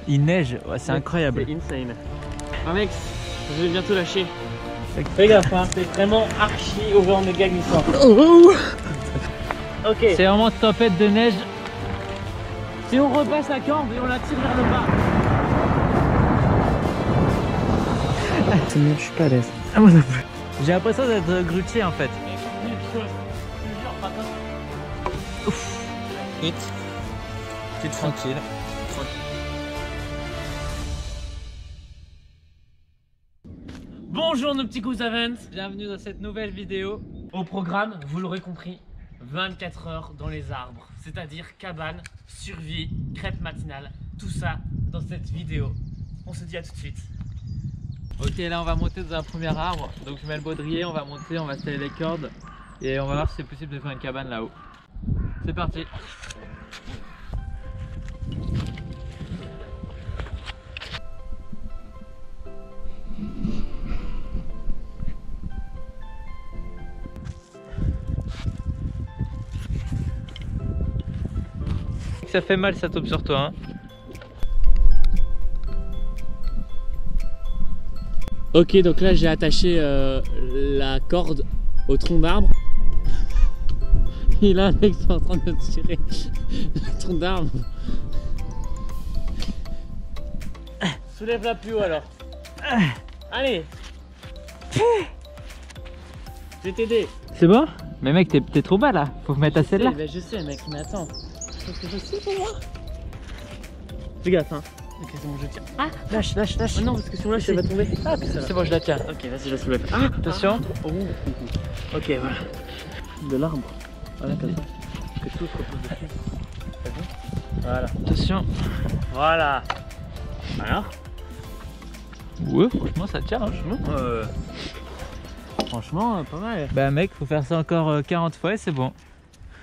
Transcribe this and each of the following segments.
Il neige, ouais, c'est incroyable. C'est insane. Alex, je vais bientôt lâcher. Fais gaffe, hein, c'est vraiment archi over méga glissant. Ok. C'est vraiment tempête de neige. Si on repasse la corde et on la tire vers le bas. C'est bon, je suis pas à l'aise. Ah, moi non plus. J'ai l'impression d'être grutier en fait. Vite. T'es tranquille. Bonjour nos petits Goosavants, bienvenue dans cette nouvelle vidéo. Au programme, vous l'aurez compris, 24 heures dans les arbres, c'est-à-dire cabane, survie, crêpe matinale, tout ça dans cette vidéo. On se dit à tout de suite. Ok, là on va monter dans un premier arbre, donc je mets le baudrier, on va monter, on va installer les cordes et on va voir si c'est possible de faire une cabane là-haut. C'est parti. Ça fait mal, ça tombe sur toi, hein. Ok, donc là j'ai attaché la corde au tronc d'arbre. Et là Alex est en train de tirer le tronc d'arbre. Soulève-la plus haut alors. Allez. Je vais t'aider. C'est bon? Mais mec, t'es trop bas là, faut mettre à celle-là. Je sais mec, mais attends. Parce que je sais pour moi. Fais gaffe hein. Ok, c'est bon, je tiens. Ah, lâche. Oh non, parce que sinon lâche, elle va tomber. Ah, c'est bon, je la tiens. Ok, vas-y, je la soulève. Ah, attention. Oh. Ok, voilà. De l'arbre. Voilà, comme ça. Que tout se repose dessus. T'as vu? Voilà. Attention. Voilà. Alors? Ouais, franchement, ça tient. Franchement, pas mal. Bah mec, faut faire ça encore 40 fois et c'est bon.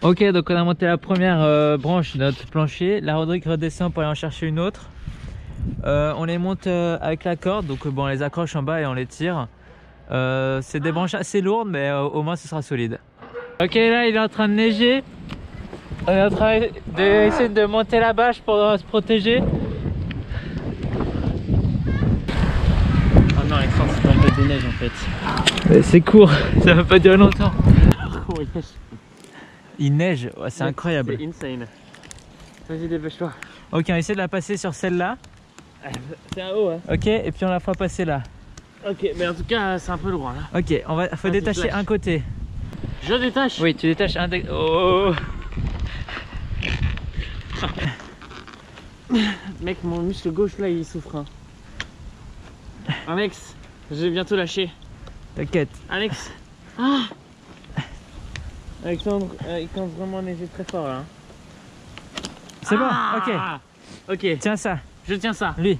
Ok, donc on a monté la première branche de notre plancher. La Rodrigue redescend pour aller en chercher une autre. On les monte avec la corde, donc bon, on les accroche en bas et on les tire. C'est des branches assez lourdes, mais au moins ce sera solide. Ok, là il est en train de neiger. On est en train d'essayer de monter la bâche pour se protéger. Oh non, Alexandre, c'est tempête de neige en fait. C'est court, ça va pas durer longtemps. Oh, Il neige, ouais, c'est incroyable. C'est insane. Vas-y, dépêche-toi. Ok, on essaie de la passer sur celle-là. C'est un haut, hein. Ok, et puis on la fera passer là. Ok, mais en tout cas, c'est un peu loin là. Ok, faut détacher un côté. Je détache. Oui, tu détaches un des... Oh. Mec, mon muscle gauche là, il souffre. Hein. Alex, je vais bientôt lâcher. T'inquiète. Alex. Ah. Alexandre, il commence vraiment à neiger très fort là. Hein. C'est bon, ok. Tiens ça. Je tiens ça. Lui.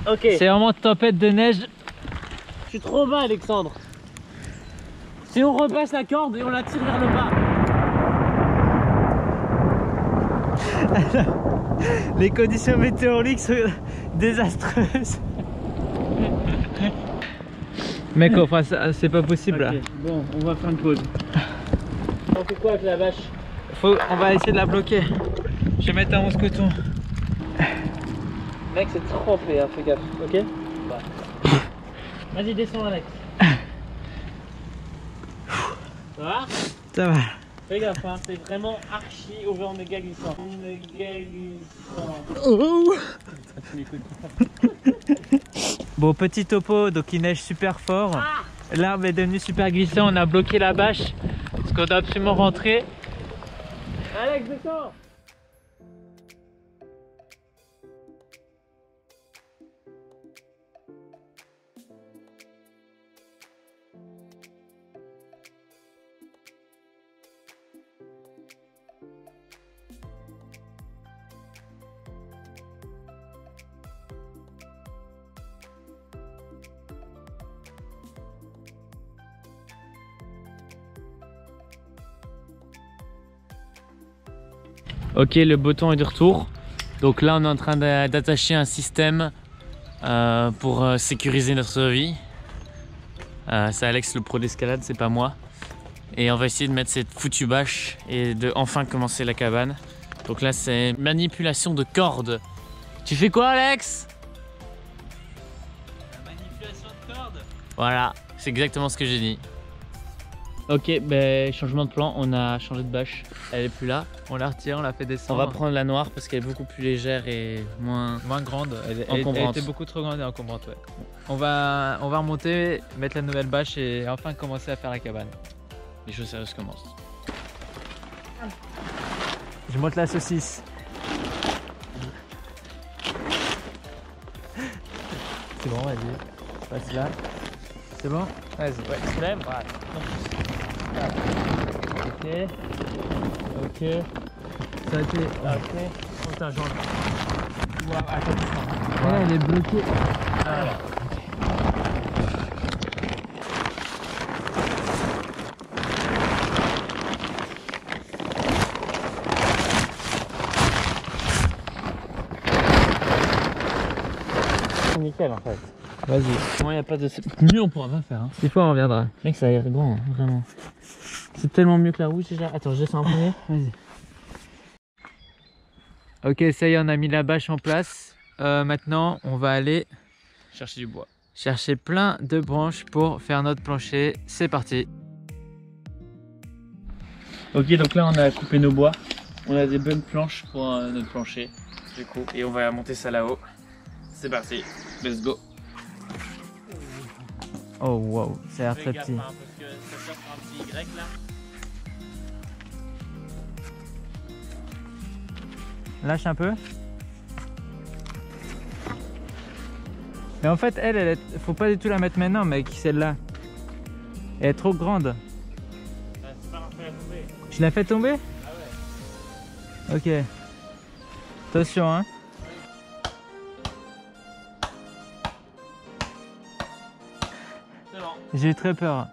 Ok. C'est vraiment tempête de neige. Je suis trop bas, Alexandre. Si on repasse la corde et on la tire vers le bas. Les conditions météorologiques sont désastreuses. Mec, on fera ça, c'est pas possible là. Bon, on va faire une pause. On fait quoi avec la vache? On va essayer de la bloquer. Je vais mettre un mousqueton. Mec, c'est trempé, hein, fais gaffe, ok? Ouais. Vas-y, descends, Alex. Ça va? Ça va. Fais gaffe, hein, c'est vraiment archi over méga glissant. Méga glissant. Oh. Bon, petit topo, donc il neige super fort. Ah. L'arbre est devenu super glissant, on a bloqué la bâche parce qu'on doit absolument rentrer. Alex, descends. Ok, le beau temps est de retour. Donc là, on est en train d'attacher un système pour sécuriser notre vie. C'est Alex le pro d'escalade, c'est pas moi. Et on va essayer de mettre cette foutue bâche et de enfin commencer la cabane. Donc là, c'est manipulation de cordes Tu fais quoi, Alex? La manipulation de corde. Voilà, c'est exactement ce que j'ai dit. Ok, ben changement de plan, on a changé de bâche, elle est plus là. On la retire, on la fait On descendre. va prendre la noire parce qu'elle est beaucoup plus légère et moins grande. Elle encombrante. était beaucoup trop grande et encombrante, ouais. On va remonter, mettre la nouvelle bâche et enfin commencer à faire la cabane. Les choses sérieuses commencent. Je monte la saucisse. C'est bon, vas-y. Passe là. C'est bon? Vas-y, ouais, tu te lèves, voilà. Ok. Ok. Ça a été. Ok. Oh, putain, j'en... Wow, attends. Voilà, elle est bloquée. Voilà. Nickel en fait. Vas-y. Moi, il n'y a pas de. Mieux, on pourra pas faire. Hein. Des fois, on reviendra. Mec, ça a l'air grand, hein, vraiment. C'est tellement mieux que la rouge déjà. Attends, je descends en premier. Vas-y. Ok, ça y est, on a mis la bâche en place. Maintenant, on va aller Chercher du bois. chercher plein de branches pour faire notre plancher. C'est parti. Ok, donc là, on a coupé nos bois. On a des bonnes planches pour notre plancher. Du coup, et on va monter ça là-haut. C'est parti. Let's go. Oh wow, ça a l'air très petit. Parce que ça sort un petit Y là. Lâche un peu. Mais en fait, faut pas du tout la mettre maintenant, mec, celle-là. Elle est trop grande. C'est pas fait la tomber. Je la fais tomber? Ah ouais. Ok. Attention, hein. C'est bon. J'ai eu très peur.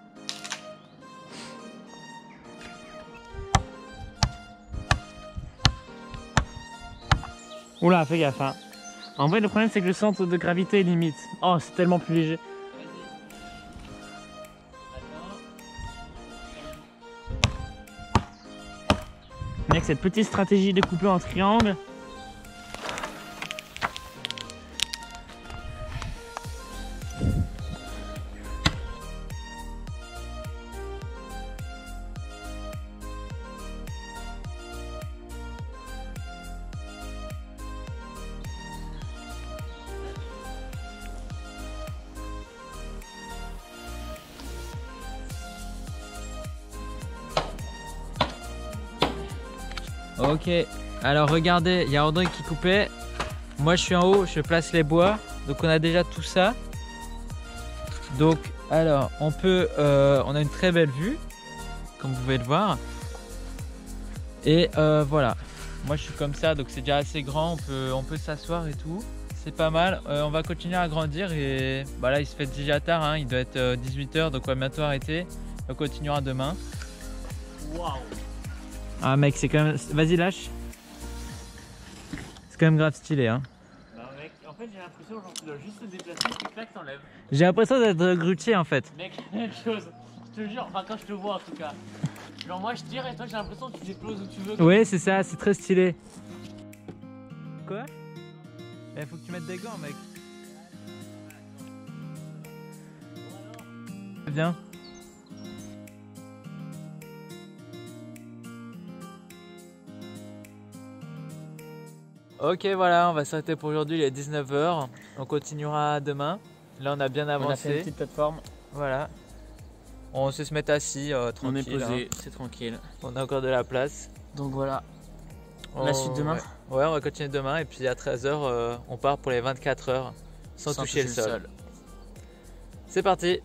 Oula, fais gaffe. Hein. En vrai, le problème, c'est que le centre de gravité est limite. Oh, c'est tellement plus léger. Mec, cette petite stratégie de couper en triangle. Ok, alors regardez, il y a André qui coupait. Moi je suis en haut, je place les bois. Donc on a déjà tout ça. Donc alors on a une très belle vue, comme vous pouvez le voir. Et voilà, moi je suis comme ça, donc c'est déjà assez grand, on peut s'asseoir et tout. C'est pas mal, on va continuer à grandir et bah là il se fait déjà tard, hein. Il doit être 18 h, donc on va bientôt arrêter. On continuera demain. Waouh. Ah mec, c'est quand même... Vas-y, lâche. C'est quand même grave stylé, hein. Bah mec, en fait j'ai l'impression que tu dois juste te déplacer, tu claques, t'enlèves. J'ai l'impression d'être grutier en fait. Mec, même chose. Je te jure, enfin quand je te vois en tout cas. Genre moi je tire et toi j'ai l'impression que tu déploses où tu veux. Oui, c'est ça, c'est très stylé. Quoi? Il faut que tu mettes des gants, mec. Viens. Ok, voilà, on va s'arrêter pour aujourd'hui, il est 19 h. On continuera demain. Là, on a bien avancé. On a fait une petite plateforme. Voilà. On se mettre assis, tranquille. On est posé, hein. c'est tranquille. On a encore de la place. Donc voilà. La suite demain. Ouais, on va continuer demain et puis à 13 h, on part pour les 24 heures sans toucher le sol. C'est parti.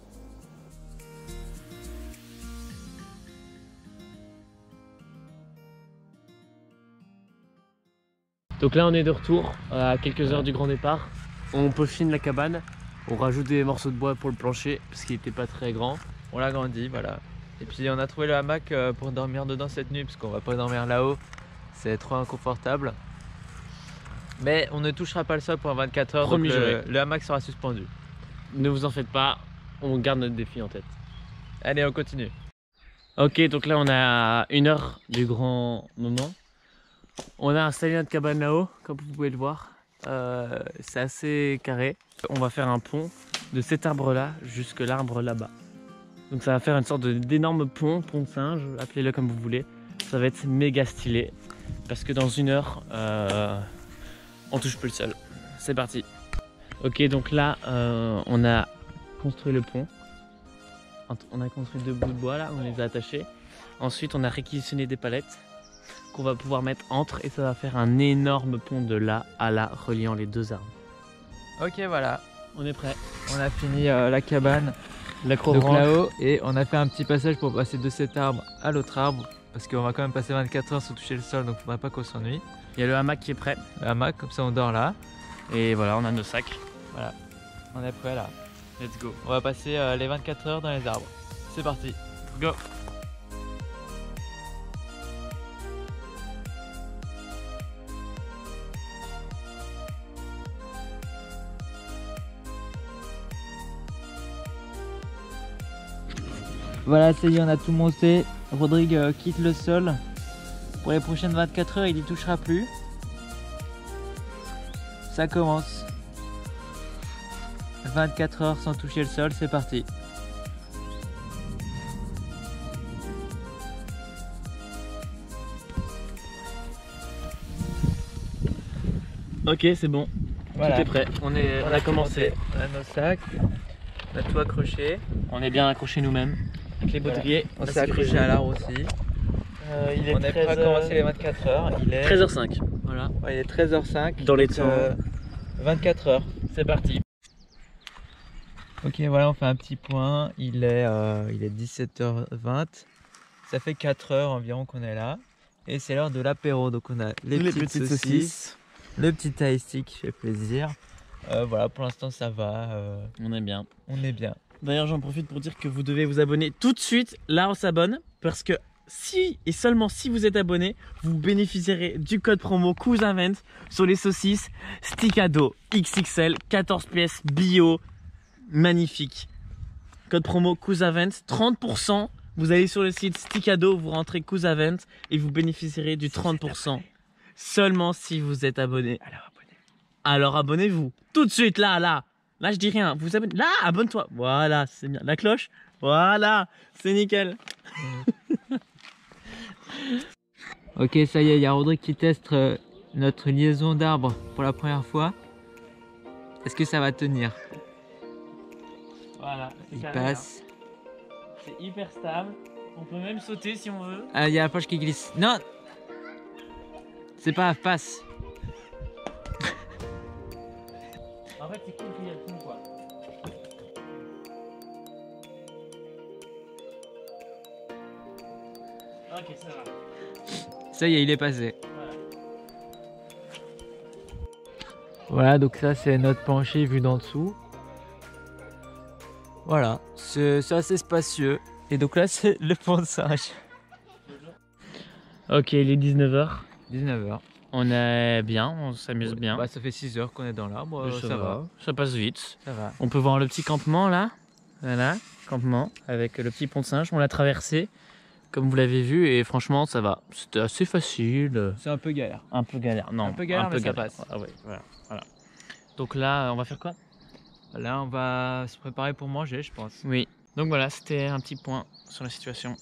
Donc là on est de retour à quelques heures du grand départ. On peaufine la cabane, on rajoute des morceaux de bois pour le plancher parce qu'il n'était pas très grand. On l'a agrandi, voilà. Et puis on a trouvé le hamac pour dormir dedans cette nuit parce qu'on va pas dormir là-haut. C'est trop inconfortable. Mais on ne touchera pas le sol pendant 24 heures. Promis, donc le hamac sera suspendu. Ne vous en faites pas, on garde notre défi en tête. Allez, on continue. Ok, donc là on a 1 heure du grand moment. On a installé notre cabane là-haut, comme vous pouvez le voir. c'est assez carré. On va faire un pont de cet arbre là jusque l'arbre là-bas. Donc ça va faire une sorte d'énorme pont de singe, appelez-le comme vous voulez. Ça va être méga stylé parce que dans 1 heure on touche plus le sol. C'est parti. Ok, donc là on a construit le pont. On a construit 2 bouts de bois là, on les a attachés. Ensuite on a réquisitionné des palettes qu'on va pouvoir mettre entre et ça va faire un énorme pont de là à là reliant les 2 arbres. Ok, voilà, On est prêt. on a fini la cabane. L'accro Donc là-haut, et on a fait un petit passage pour passer de cet arbre à l'autre arbre parce qu'on va quand même passer 24 heures sans toucher le sol, donc il faudrait pas qu'on s'ennuie. Il y a le hamac qui est prêt. Le hamac, comme ça on dort là. Et voilà, on a nos sacs. Voilà, on est prêt là. Let's go. On va passer les 24 heures dans les arbres. C'est parti. Go. Voilà, ça y est, on a tout monté. Rodrigue quitte le sol. Pour les prochaines 24 heures, il n'y touchera plus. Ça commence. 24 heures sans toucher le sol, c'est parti. Ok, c'est bon. Voilà. Tout est prêt. On a commencé. On a nos sacs. On a tout accroché. On est bien accrochés nous-mêmes. Avec les baudriers. On s'est accroché à l'arbre aussi. Il est On est prêt à commencer les 24 heures. Il est 13h05. Voilà. Ouais, il est 13h05. Dans les donc, temps. 24 heures. C'est parti. Ok, voilà, on fait un petit point. Il est 17h20. Ça fait 4 heures environ qu'on est là. Et c'est l'heure de l'apéro. Donc on a les petites saucisses. Le petit thai stick qui fait plaisir. Voilà, pour l'instant ça va. On est bien. On est bien. D'ailleurs, j'en profite pour dire que vous devez vous abonner tout de suite. Là, on s'abonne parce que si et seulement si vous êtes abonné, vous bénéficierez du code promo Cousinvent sur les saucisses Sticado XXL 14 pièces bio, magnifique. Code promo Cousinvent 30%. Vous allez sur le site Sticado, vous rentrez Cousinvent et vous bénéficierez du 30% seulement si vous êtes abonné. Alors abonnez-vous tout de suite là. Là, je dis rien. Vous abonnez. Là, abonne-toi. Voilà, c'est bien. La cloche. Voilà, c'est nickel. Ok, ça y est, il y a Rodrigue qui teste notre liaison d'arbres pour la première fois. Est-ce que ça va tenir? Voilà. Il passe. C'est hyper stable. On peut même sauter si on veut. Ah, il y a la poche qui glisse. Non! C'est pas grave, passe. En fait, c'est cool qu'il y a le fond, quoi. Ok, ça va. Ça y est, il est passé. Voilà. Voilà, donc ça c'est notre plancher vu d'en dessous. Voilà, c'est assez spacieux. Et donc là c'est le pont de singe. Ok, il est 19h. 19h. On est bien, on s'amuse bien. Bah, ça fait 6 heures qu'on est dans l'arbre, ça va. Ça passe vite. Ça va. On peut voir le petit campement là. Voilà, campement avec le petit pont de singe. On l'a traversé, comme vous l'avez vu, et franchement ça va. C'était assez facile. C'est un peu galère. Un peu galère, non. Un peu galère, mais ça passe. Ah ouais, voilà. Donc là, on va faire quoi? Là on va se préparer pour manger, je pense. Oui. Donc voilà, c'était un petit point sur la situation.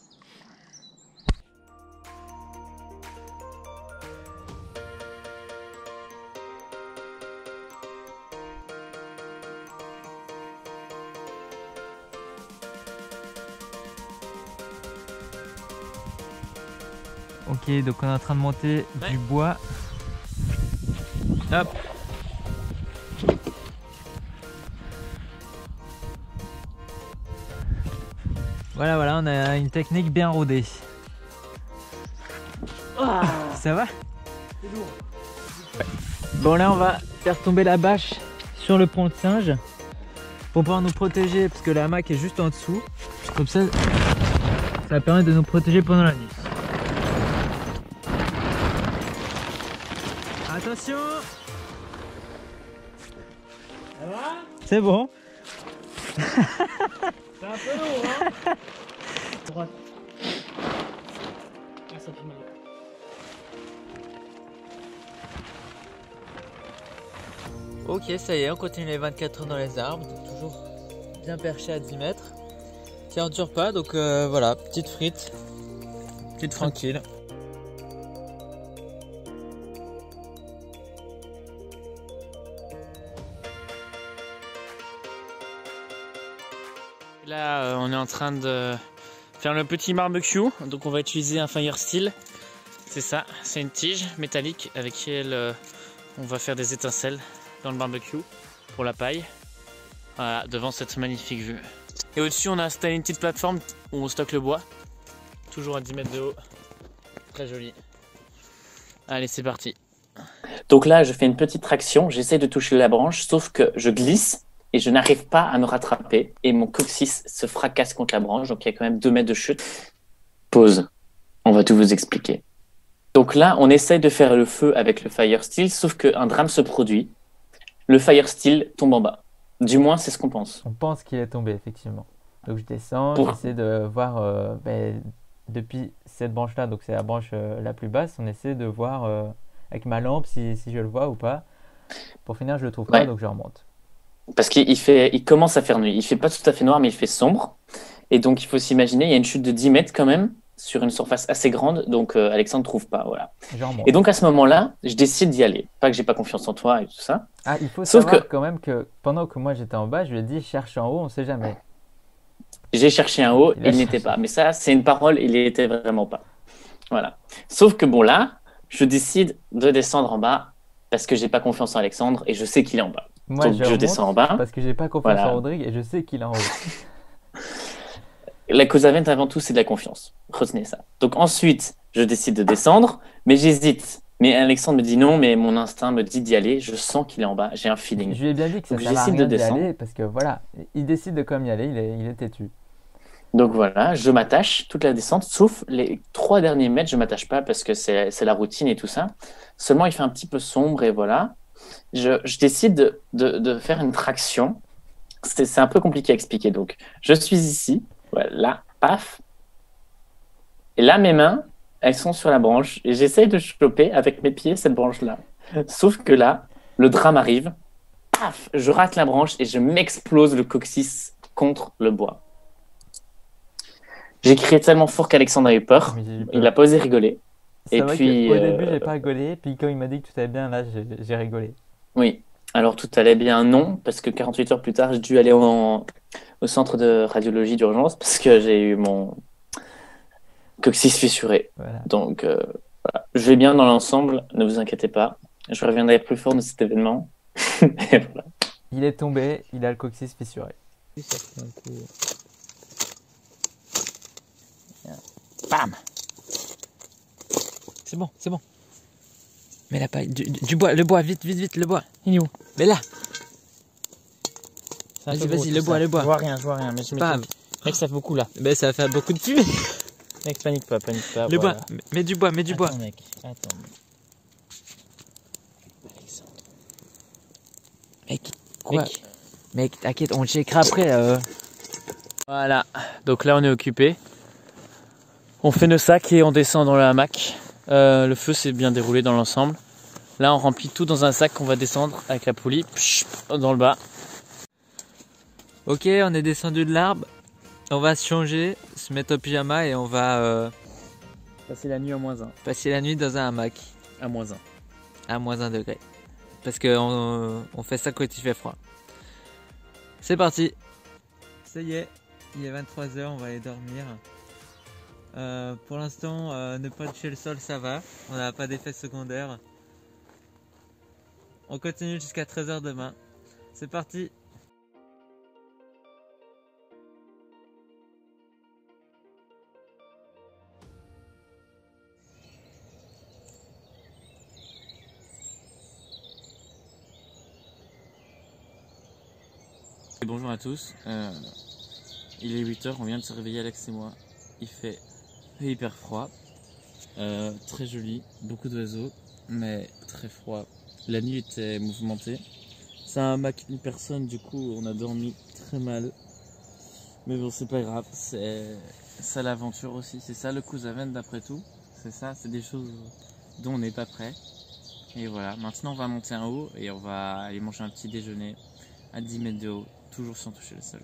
Ok, donc on est en train de monter du bois. Hop. Voilà, on a une technique bien rodée. Ça va? C'est lourd. Bon, là on va faire tomber la bâche sur le pont de singe pour pouvoir nous protéger, parce que le hamac est juste en dessous. Comme ça permet de nous protéger pendant la nuit. Attention! Ça va? C'est bon. C'est un peu lourd, hein? Droite. Ah, ça fait mal. Ok, ça y est, on continue les 24 heures dans les arbres, toujours bien perché à 10 mètres. Ça ne dure pas, donc voilà, petite frite, petite tranquille. Là, on est en train de faire le petit barbecue, donc on va utiliser un fire steel. C'est ça, c'est une tige métallique avec laquelle on va faire des étincelles dans le barbecue pour la paille. Voilà, devant cette magnifique vue. Et au-dessus, on a installé une petite plateforme où on stocke le bois. Toujours à 10 mètres de haut. Très joli. Allez, c'est parti. Donc là, je fais une petite traction, j'essaie de toucher la branche, sauf que je glisse et je n'arrive pas à me rattraper. Et mon coccyx se fracasse contre la branche, donc il y a quand même 2 mètres de chute. Pause. On va tout vous expliquer. Donc là, on essaye de faire le feu avec le fire steel, sauf qu'un drame se produit. Le fire steel tombe en bas. Du moins, c'est ce qu'on pense. On pense qu'il est tombé, effectivement. Donc je descends, j'essaie de voir depuis cette branche-là, donc c'est la branche la plus basse, on essaie de voir avec ma lampe si je le vois ou pas. Pour finir, je le trouve pas, donc je remonte. Parce qu'il commence à faire nuit. Il fait pas tout à fait noir, mais il fait sombre. Et donc, il faut s'imaginer, il y a une chute de 10 mètres quand même, sur une surface assez grande, donc Alexandre ne trouve pas. Voilà. Et donc, à ce moment-là, je décide d'y aller. Pas que j'ai pas confiance en toi et tout ça. Ah, il faut savoir quand même que pendant que moi j'étais en bas, je lui ai dit cherche en haut, on sait jamais. J'ai cherché en haut, il n'était pas. Mais ça, c'est une parole, il n'était vraiment pas. Voilà. Sauf que bon, là, je décide de descendre en bas parce que j'ai pas confiance en Alexandre et je sais qu'il est en bas. Moi, donc, je descends en bas. Parce que j'ai pas confiance en Rodrigue et je sais qu'il est en haut. La cause à avant tout, c'est de la confiance. Retenez ça. Donc ensuite, je décide de descendre, mais j'hésite. Mais Alexandre me dit non, mais mon instinct me dit d'y aller. Je sens qu'il est en bas. J'ai un feeling. Je lui ai bien dit que ça ne sert à rien d'y aller parce que voilà, il décide de comme y aller. Il est têtu. Donc voilà, je m'attache toute la descente, sauf les 3 derniers mètres, je m'attache pas parce que c'est la routine et tout ça. Seulement, il fait un petit peu sombre et voilà. Je décide de faire une traction. C'est un peu compliqué à expliquer. Donc, je suis ici. Voilà, paf. Et là, mes mains, elles sont sur la branche. Et j'essaye de choper avec mes pieds cette branche-là. Sauf que là, le drame arrive. Paf, je rate la branche et je m'explose le coccyx contre le bois. J'ai crié tellement fort qu'Alexandre a eu peur. Il a pas osé rigoler. Et puis, au début, j'ai pas rigolé. Puis quand il m'a dit que tout allait bien, là, j'ai rigolé. Oui. Alors, tout allait bien, non. Parce que 48 heures plus tard, j'ai dû aller au centre de radiologie d'urgence parce que j'ai eu mon coccyx fissuré. Voilà. Donc, voilà. Je vais bien dans l'ensemble. Ne vous inquiétez pas. Je reviendrai plus fort de cet événement. Et voilà. Il est tombé. Il a le coccyx fissuré. Bam! C'est bon, c'est bon. Mets la paille, du bois, le bois, vite, le bois. Il est où? Mais là! Vas-y, le bois. Je vois rien, mais je mets. Mec, ça fait beaucoup là. Mais ça va faire beaucoup de fumée. Mec, panique pas. Le bois, mets du bois, Attends, mec, attends. Alexandre. Mec, quoi? Mec, t'inquiète, on le checkera après. Voilà, donc là on est occupé. On fait nos sacs et on descend dans le hamac. Le feu s'est bien déroulé dans l'ensemble. Là on remplit tout dans un sac qu'on va descendre avec la poulie dans le bas. Ok, on est descendu de l'arbre. On va se changer, se mettre au pyjama et on va passer la nuit à -1. Passer la nuit dans un hamac. À -1. À -1 degré. Parce qu'on fait ça quand il fait froid. C'est parti. Ça y est, il est 23 h, on va aller dormir. Pour l'instant, ne pas toucher le sol, ça va. On n'a pas d'effet secondaire. On continue jusqu'à 13 h demain. C'est parti. Bonjour à tous. Il est 8 h, on vient de se réveiller, Alex et moi. Il fait hyper froid, très joli, beaucoup d'oiseaux, mais très froid. La nuit était mouvementée. C'est un hamac une personne, du coup on a dormi très mal. Mais bon, c'est pas grave, c'est ça l'aventure aussi. C'est ça le Cousaven d'après tout. C'est ça, c'est des choses dont on n'est pas prêt. Et voilà, maintenant on va monter en haut et on va aller manger un petit déjeuner à 10 mètres de haut, toujours sans toucher le sol.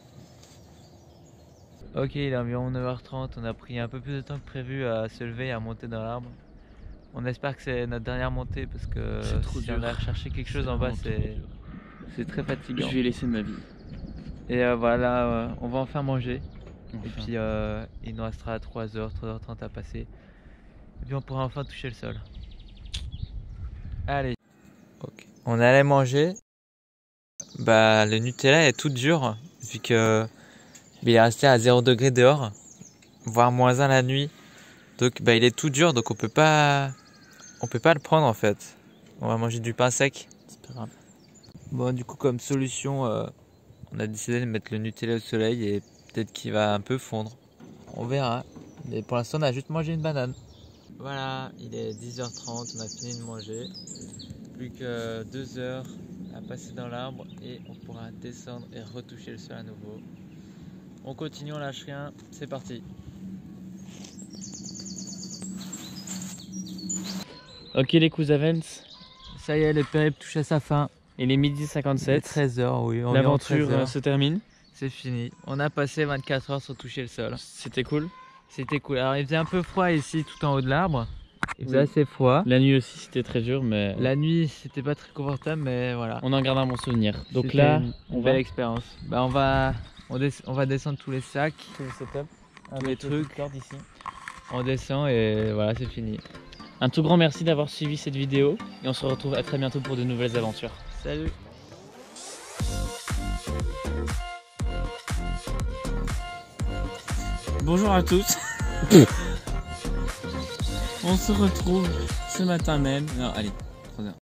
Ok, il est environ 9h30, on a pris un peu plus de temps que prévu à se lever et à monter dans l'arbre. On espère que c'est notre dernière montée parce que C'est trop si dur. on a recherché quelque chose en bas, c'est très fatigant. Je vais laisser ma vie. Et voilà, on va enfin manger. Enfin. Et puis il nous restera 3h, 3h30 à passer. Et puis on pourra enfin toucher le sol. Allez. Ok. On allait manger. Bah le Nutella est tout dur vu que il est resté à 0 degré dehors, voire -1 la nuit. Donc bah il est tout dur, donc on peut pas le prendre en fait. On va manger du pain sec. C'est pas grave. Bon, du coup comme solution, on a décidé de mettre le Nutella au soleil et peut-être qu'il va un peu fondre. On verra. Mais pour l'instant on a juste mangé une banane. Voilà, il est 10h30, on a fini de manger. Plus que 2 heures à passer dans l'arbre et on pourra descendre et retoucher le sol à nouveau. On continue, on lâche rien, c'est parti. Ok les cousins, Ça y est, le périple touche à sa fin. il est midi C'est 57. 13h, oui. environ L'aventure 13h. se termine. C'est fini. On a passé 24 heures sans toucher le sol. C'était cool. C'était cool. Alors il faisait un peu froid ici tout en haut de l'arbre. Il faisait Oui. assez froid. La nuit aussi c'était très dur, mais La nuit c'était pas très confortable, mais voilà. on en garde un bon souvenir. Donc C'était là, une belle expérience. Bah on va descendre tous les sacs, tout le setup, tous les trucs. cordes ici. On descend et voilà, c'est fini. Un tout grand merci d'avoir suivi cette vidéo et on se retrouve à très bientôt pour de nouvelles aventures. Salut. Bonjour à tous. On se retrouve ce matin même. Non, allez, 3 heures.